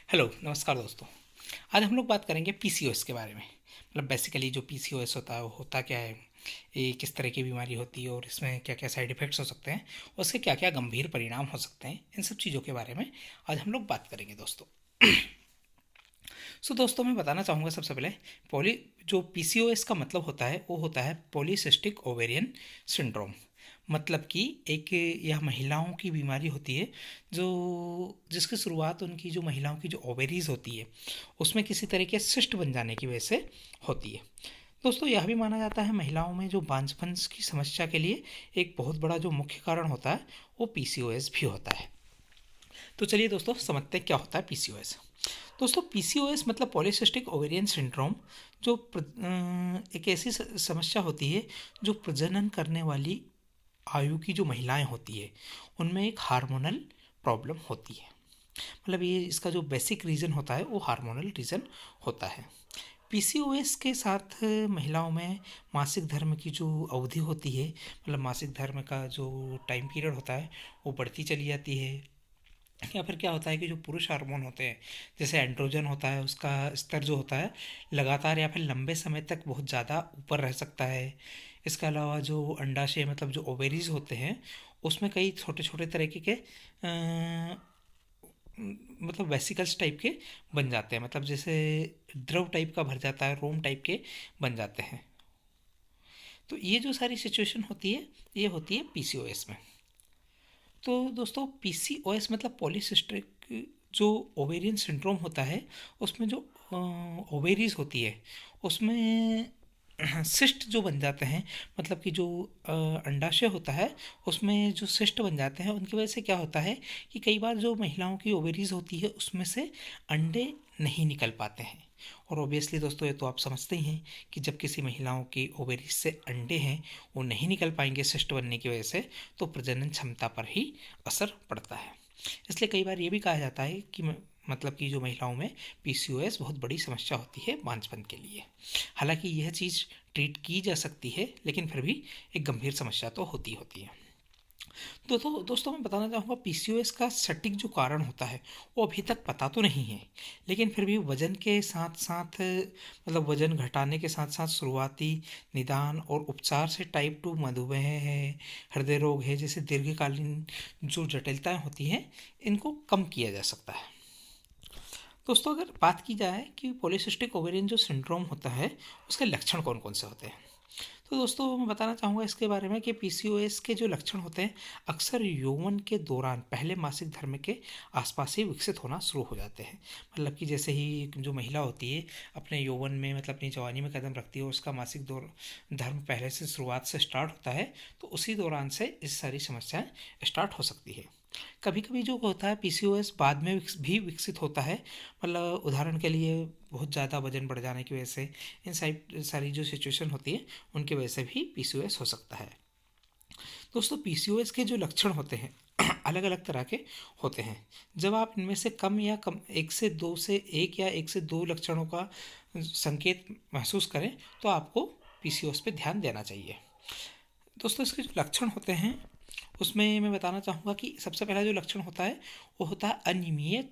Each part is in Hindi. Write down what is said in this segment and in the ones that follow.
हेलो नमस्कार दोस्तों। आज हम लोग बात करेंगे पीसीओएस के बारे में। मतलब बेसिकली जो पीसीओएस होता है वो होता क्या है, ये किस तरह की बीमारी होती है और इसमें क्या क्या साइड इफ़ेक्ट्स हो सकते हैं, उसके क्या क्या गंभीर परिणाम हो सकते हैं, इन सब चीज़ों के बारे में आज हम लोग बात करेंगे दोस्तों। दोस्तों मैं बताना चाहूँगा सबसे पहले पॉली जो पीसीओएस का मतलब होता है वो होता है पॉलीसिस्टिक ओवेरियन सिंड्रोम। मतलब कि एक यह महिलाओं की बीमारी होती है जो जिसकी शुरुआत उनकी जो महिलाओं की जो ओवेरीज होती है उसमें किसी तरह के सिस्ट बन जाने की वजह से होती है। दोस्तों यह भी माना जाता है महिलाओं में जो बांझपन की समस्या के लिए एक बहुत बड़ा जो मुख्य कारण होता है वो पीसीओएस भी होता है। तो चलिए दोस्तों समझते हैं क्या होता है पीसीओएस। दोस्तों पीसीओएस मतलब पॉलीसिस्टिक ओवेरियन सिंड्रोम जो एक ऐसी समस्या होती है जो प्रजनन करने वाली आयु की जो महिलाएं होती है उनमें एक हार्मोनल प्रॉब्लम होती है। मतलब ये इसका जो बेसिक रीज़न होता है वो हार्मोनल रीज़न होता है। पीसीओएस के साथ महिलाओं में मासिक धर्म की जो अवधि होती है, मतलब मासिक धर्म का जो टाइम पीरियड होता है वो बढ़ती चली जाती है। या फिर क्या होता है कि जो पुरुष हार्मोन होते हैं जैसे एंड्रोजन होता है उसका स्तर जो होता है लगातार या फिर लंबे समय तक बहुत ज़्यादा ऊपर रह सकता है। इसके अलावा जो अंडाशय मतलब जो ओवेरीज होते हैं उसमें कई छोटे छोटे तरीके के मतलब वेसिकल्स टाइप के बन जाते हैं, मतलब जैसे द्रव टाइप का भर जाता है, रोम टाइप के बन जाते हैं। तो ये जो सारी सिचुएशन होती है ये होती है पीसीओएस में। तो दोस्तों पीसीओएस मतलब पॉलीसिस्टिक जो ओवेरियन सिंड्रोम होता है उसमें जो ओवेरीज होती है उसमें सिस्ट जो बन जाते हैं, मतलब कि जो अंडाशय होता है उसमें जो सिस्ट बन जाते हैं उनकी वजह से क्या होता है कि कई बार जो महिलाओं की ओवेरीज होती है उसमें से अंडे नहीं निकल पाते हैं। और ऑब्वियसली दोस्तों ये तो आप समझते ही हैं कि जब किसी महिलाओं की ओवेरीज से अंडे हैं वो नहीं निकल पाएंगे सिस्ट बनने की वजह से, तो प्रजनन क्षमता पर ही असर पड़ता है। इसलिए कई बार ये भी कहा जाता है कि मतलब कि जो महिलाओं में पीसीओएस बहुत बड़ी समस्या होती है बांझपन के लिए। हालांकि यह चीज़ ट्रीट की जा सकती है लेकिन फिर भी एक गंभीर समस्या तो होती होती है। दोस्तों मैं बताना चाहूँगा पीसीओएस का सटीक जो कारण होता है वो अभी तक पता तो नहीं है, लेकिन फिर भी वजन के साथ साथ मतलब वजन घटाने के साथ साथ शुरुआती निदान और उपचार से टाइप 2 मधुमेह है, हृदय रोग है जैसे दीर्घकालीन जो जटिलताएं होती हैं इनको कम किया जा सकता है। दोस्तों अगर बात की जाए कि पॉलीसिस्टिक ओवेरियन जो सिंड्रोम होता है उसके लक्षण कौन कौन से होते हैं, तो दोस्तों मैं बताना चाहूँगा इसके बारे में कि पीसीओएस के जो लक्षण होते हैं अक्सर यौवन के दौरान पहले मासिक धर्म के आसपास ही विकसित होना शुरू हो जाते हैं। मतलब कि जैसे ही जो महिला होती है अपने यौवन में मतलब अपनी जवानी में कदम रखती है और उसका मासिक दौर धर्म पहले से शुरुआत से स्टार्ट होता है तो उसी दौरान से इस सारी समस्याएं स्टार्ट हो सकती है। कभी कभी जो होता है पीसीओएस बाद में भी विकसित होता है, मतलब उदाहरण के लिए बहुत ज़्यादा वजन बढ़ जाने की वजह से इन सारी जो सिचुएशन होती है उनकी वजह से भी पीसीओएस हो सकता है। दोस्तों पीसीओएस के जो लक्षण होते हैं अलग अलग तरह के होते हैं। जब आप इनमें से कम या कम एक या एक से दो लक्षणों का संकेत महसूस करें तो आपको पीसीओएस पे ध्यान देना चाहिए। दोस्तों इसके जो लक्षण होते हैं उसमें मैं बताना चाहूँगा कि सबसे पहला जो लक्षण होता है वो होता है अनियमित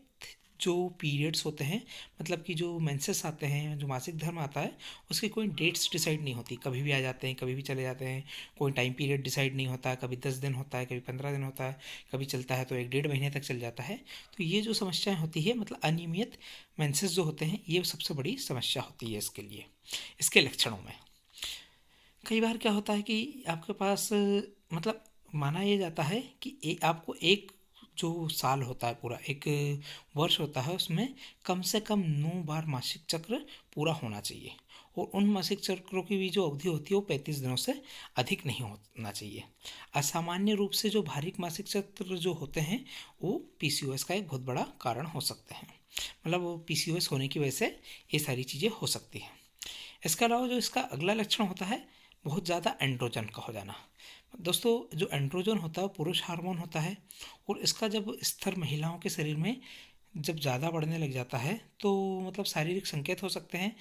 जो पीरियड्स होते हैं, मतलब कि जो मेंसेस आते हैं जो मासिक धर्म आता है उसकी कोई डेट्स डिसाइड नहीं होती, कभी भी आ जाते हैं कभी भी चले जाते हैं, कोई टाइम पीरियड डिसाइड नहीं होता, कभी 10 दिन होता है कभी 15 दिन होता है, कभी चलता है तो 1 डेढ़ महीने तक चल जाता है। तो ये जो समस्याएं होती है मतलब अनियमित मेंसेस जो होते हैं ये सबसे बड़ी समस्या होती है इसके लिए, इसके लक्षणों में। कई बार क्या होता है कि आपके पास मतलब माना ये जाता है कि आपको एक जो साल होता है पूरा एक वर्ष होता है उसमें कम से कम 9 बार मासिक चक्र पूरा होना चाहिए और उन मासिक चक्रों की भी जो अवधि होती है वो 35 दिनों से अधिक नहीं होना चाहिए। असामान्य रूप से जो भारी मासिक चक्र जो होते हैं वो पीसीओएस का एक बहुत बड़ा कारण हो सकते हैं, मतलब वो पीसीओएस होने की वजह से ये सारी चीज़ें हो सकती हैं। इसके अलावा जो इसका अगला लक्षण होता है बहुत ज़्यादा एंड्रोजन का हो जाना। दोस्तों जो एंड्रोजन होता है वो पुरुष हार्मोन होता है और इसका जब स्तर महिलाओं के शरीर में जब ज़्यादा बढ़ने लग जाता है तो मतलब शारीरिक संकेत हो सकते हैं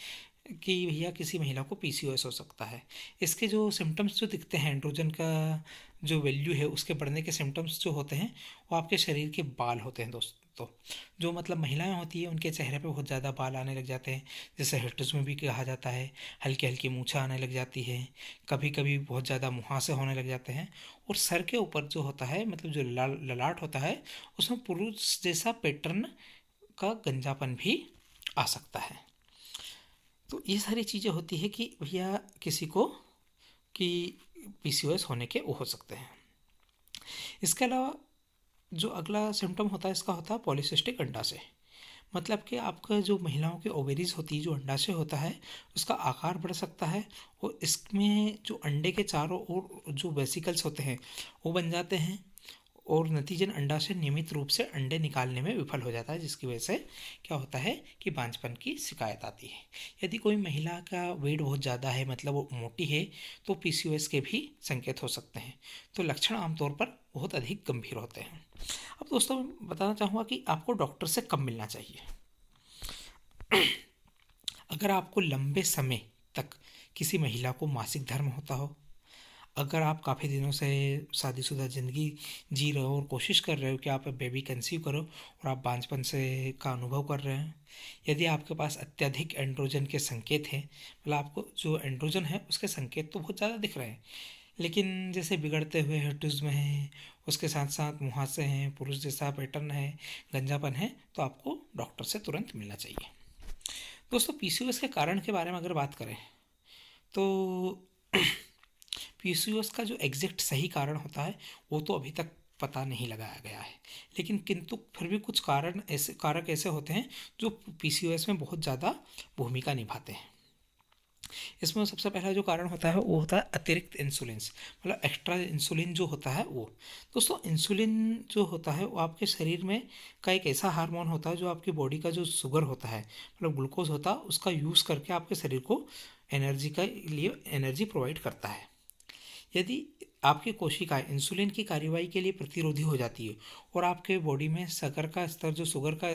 कि भैया किसी महिला को पीसीओएस हो सकता है। इसके जो सिम्टम्स जो दिखते हैं एंड्रोजन का जो वैल्यू है उसके बढ़ने के सिम्टम्स जो होते हैं वो आपके शरीर के बाल होते हैं दोस्तों। दोस्तों। जो मतलब महिलाएं होती है उनके चेहरे पे बहुत ज़्यादा बाल आने लग जाते हैं, जैसे हिरसुटमें भी कहा जाता है। हल्की हल्की मूछें आने लग जाती है, कभी कभी बहुत ज़्यादा मुहासे होने लग जाते हैं। और सर के ऊपर जो होता है, मतलब जो ललाट होता है, उसमें पुरुष जैसा पैटर्न का गंजापन भी आ सकता है। तो ये सारी चीज़ें होती है कि भैया किसी को कि पीसीओएस होने के वो हो सकते हैं। इसके अलावा जो अगला सिम्टम होता है इसका होता है पॉलीसिस्टिक अंडाशय। मतलब कि आपका जो महिलाओं की ओवेरीज होती है, जो अंडाशय होता है, उसका आकार बढ़ सकता है और इसमें जो अंडे के चारों ओर जो वेसिकल्स होते हैं वो बन जाते हैं और नतीजन अंडाशय नियमित रूप से अंडे निकालने में विफल हो जाता है, जिसकी वजह से क्या होता है कि बांझपन की शिकायत आती है। यदि कोई महिला का वेट बहुत ज़्यादा है, मतलब वो मोटी है, तो पीसीओएस के भी संकेत हो सकते हैं। तो लक्षण आमतौर पर बहुत अधिक गंभीर होते हैं। अब दोस्तों मैं बताना चाहूँगा कि आपको डॉक्टर से कब मिलना चाहिए। अगर आपको लंबे समय तक किसी महिला को मासिक धर्म होता हो, अगर आप काफ़ी दिनों से शादीशुदा ज़िंदगी जी रहे हो और कोशिश कर रहे हो कि आप बेबी कंसीव करो और आप बांझपन से का अनुभव कर रहे हैं, यदि आपके पास अत्यधिक एंड्रोजन के संकेत हैं, मतलब आपको जो एंड्रोजन है उसके संकेत तो बहुत ज़्यादा दिख रहे हैं, लेकिन जैसे बिगड़ते हुए हिरसुटम है, उसके साथ साथ मुहासे हैं, पुरुष जैसा पैटर्न है, गंजापन है, तो आपको डॉक्टर से तुरंत मिलना चाहिए। दोस्तों पीसीओएस के कारण के बारे में अगर बात करें तो पीसीओएस का जो एग्जैक्ट सही कारण होता है वो तो अभी तक पता नहीं लगाया गया है, लेकिन किंतु फिर भी कुछ कारक ऐसे होते हैं जो पीसीओएस में बहुत ज़्यादा भूमिका निभाते हैं। इसमें सबसे पहला जो कारण होता है वो होता है अतिरिक्त इंसुलिन, मतलब एक्स्ट्रा इंसुलिन जो होता है वो। दोस्तों इंसुलिन जो होता है वो आपके शरीर में का एक ऐसा हार्मोन होता है जो आपकी बॉडी का जो शुगर होता है, मतलब ग्लूकोज होता है, उसका यूज़ करके आपके शरीर को एनर्जी का लिए एनर्जी प्रोवाइड करता है। यदि आपकी कोशिकाएं इंसुलिन की कार्यवाही के लिए प्रतिरोधी हो जाती है और आपके बॉडी में शक्कर का स्तर, जो शुगर का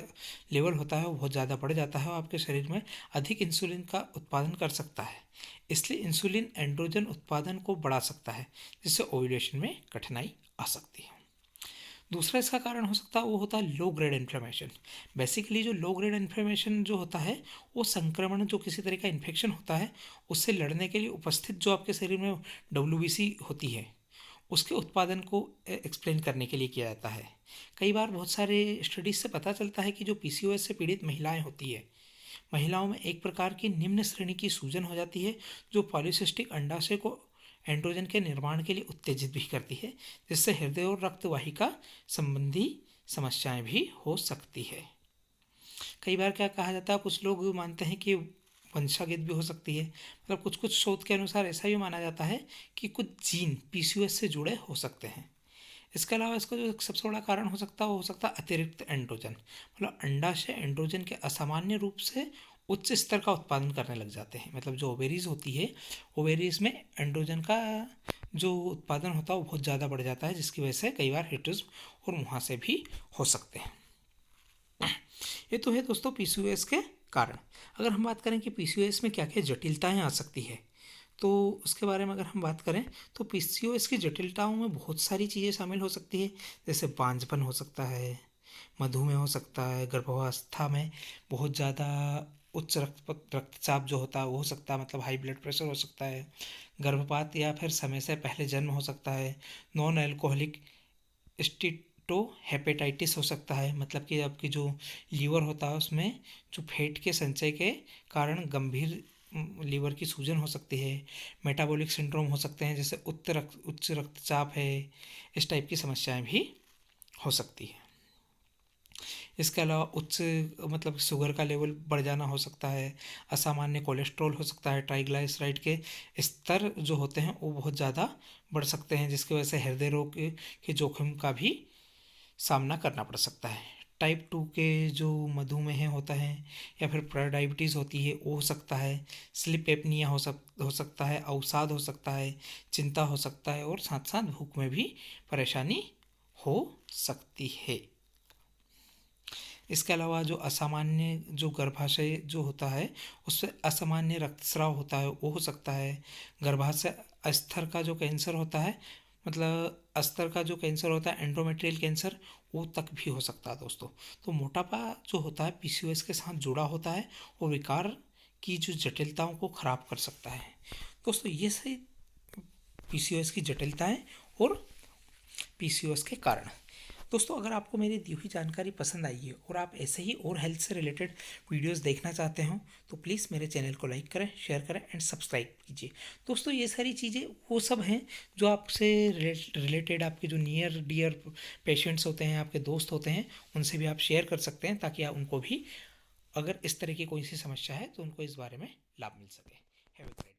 लेवल होता है वो बहुत ज़्यादा बढ़ जाता है और आपके शरीर में अधिक इंसुलिन का उत्पादन कर सकता है, इसलिए इंसुलिन एंड्रोजन उत्पादन को बढ़ा सकता है, जिससे ओव्यूलेशन में कठिनाई आ सकती है। दूसरा इसका कारण हो सकता है वो होता है लो ग्रेड इन्फ्लेमेशन। बेसिकली जो लो ग्रेड इन्फ्लेमेशन जो होता है वो संक्रमण, जो किसी तरह का इन्फेक्शन होता है उससे लड़ने के लिए उपस्थित जो आपके शरीर में डब्ल्यूबीसी होती है उसके उत्पादन को एक्सप्लेन करने के लिए किया जाता है। कई बार बहुत सारे स्टडीज से पता चलता है कि जो पीसीओएस से पीड़ित महिलाएं होती है, महिलाओं में एक प्रकार की निम्न श्रेणी की सूजन हो जाती है जो पॉलीसिस्टिक अंडाशय को एंड्रोजन के निर्माण के लिए उत्तेजित भी करती है, जिससे हृदय और रक्त वाहिका संबंधी समस्याएं भी हो सकती है। कई बार क्या कहा जाता है, कुछ लोग मानते हैं कि वंशागत भी हो सकती है, मतलब कुछ कुछ शोध के अनुसार ऐसा भी माना जाता है कि कुछ जीन पीसीओएस से जुड़े हो सकते हैं। इसके अलावा इसका जो सबसे बड़ा कारण हो सकता है वो हो सकता है अतिरिक्त एंड्रोजन, मतलब अंडाशय एंड्रोजन के असामान्य रूप से उच्च स्तर का उत्पादन करने लग जाते हैं। मतलब जो ओवेरीज होती है, ओवेरीज में एंड्रोजन का जो उत्पादन होता है वो बहुत ज़्यादा बढ़ जाता है, जिसकी वजह से कई बार हिरसुटम और मुहासे भी हो सकते हैं। ये तो है दोस्तों पीसीओएस के कारण। अगर हम बात करें कि पीसीओएस में क्या क्या जटिलताएं आ सकती है, तो उसके बारे में अगर हम बात करें तो पीसीओएस की जटिलताओं में बहुत सारी चीज़ें शामिल हो सकती है, जैसे बांझपन हो सकता है, मधुमेह हो सकता है, गर्भावस्था में बहुत ज़्यादा उच्च रक्तचाप जो होता है वो हो सकता है, मतलब हाई ब्लड प्रेशर हो सकता है, गर्भपात या फिर समय से पहले जन्म हो सकता है, नॉन अल्कोहलिक स्टीटो हेपेटाइटिस हो सकता है, मतलब कि आपकी जो लीवर होता है उसमें जो फैट के संचय के कारण गंभीर लीवर की सूजन हो सकती है, मेटाबॉलिक सिंड्रोम हो सकते हैं, जैसे उच्च रक्तचाप है, इस टाइप की समस्याएं भी हो सकती है। इसके अलावा उच्च मतलब शुगर का लेवल बढ़ जाना हो सकता है, असामान्य कोलेस्ट्रॉल हो सकता है, ट्राइग्लिसराइड के स्तर जो होते हैं वो बहुत ज़्यादा बढ़ सकते हैं, जिसकी वजह से हृदय रोग के जोखिम का भी सामना करना पड़ सकता है। टाइप 2 के जो मधुमेह होता है या फिर प्रेडाइबिटीज़ होती है वो हो सकता है, स्लीप एपनिया हो सकता है, अवसाद हो सकता है, चिंता हो सकता है और साथ साथ भूख में भी परेशानी हो सकती है। इसके अलावा जो असामान्य जो गर्भाशय जो होता है उससे असामान्य रक्तस्राव होता है वो हो सकता है, गर्भाशय स्तर का जो कैंसर होता है, मतलब अस्तर का जो कैंसर होता है, एंडोमेट्रियल कैंसर, वो तक भी हो सकता है दोस्तों। तो मोटापा जो होता है पीसीओएस के साथ जुड़ा होता है और विकार की जो जटिलताओं को खराब कर सकता है दोस्तों। ये सही पीसीओएस की जटिलताएं और पीसीओएस के कारण। दोस्तों अगर आपको मेरी दी हुई जानकारी पसंद आई है और आप ऐसे ही और हेल्थ से रिलेटेड वीडियोस देखना चाहते हो तो प्लीज़ मेरे चैनल को लाइक करें, शेयर करें एंड सब्सक्राइब कीजिए। दोस्तों ये सारी चीज़ें वो सब हैं जो आपसे रिलेटेड, आपके जो नियर डियर पेशेंट्स होते हैं, आपके दोस्त होते हैं, उनसे भी आप शेयर कर सकते हैं ताकि उनको भी अगर इस तरह की कोई सी समस्या है तो उनको इस बारे में लाभ मिल सके। Have a great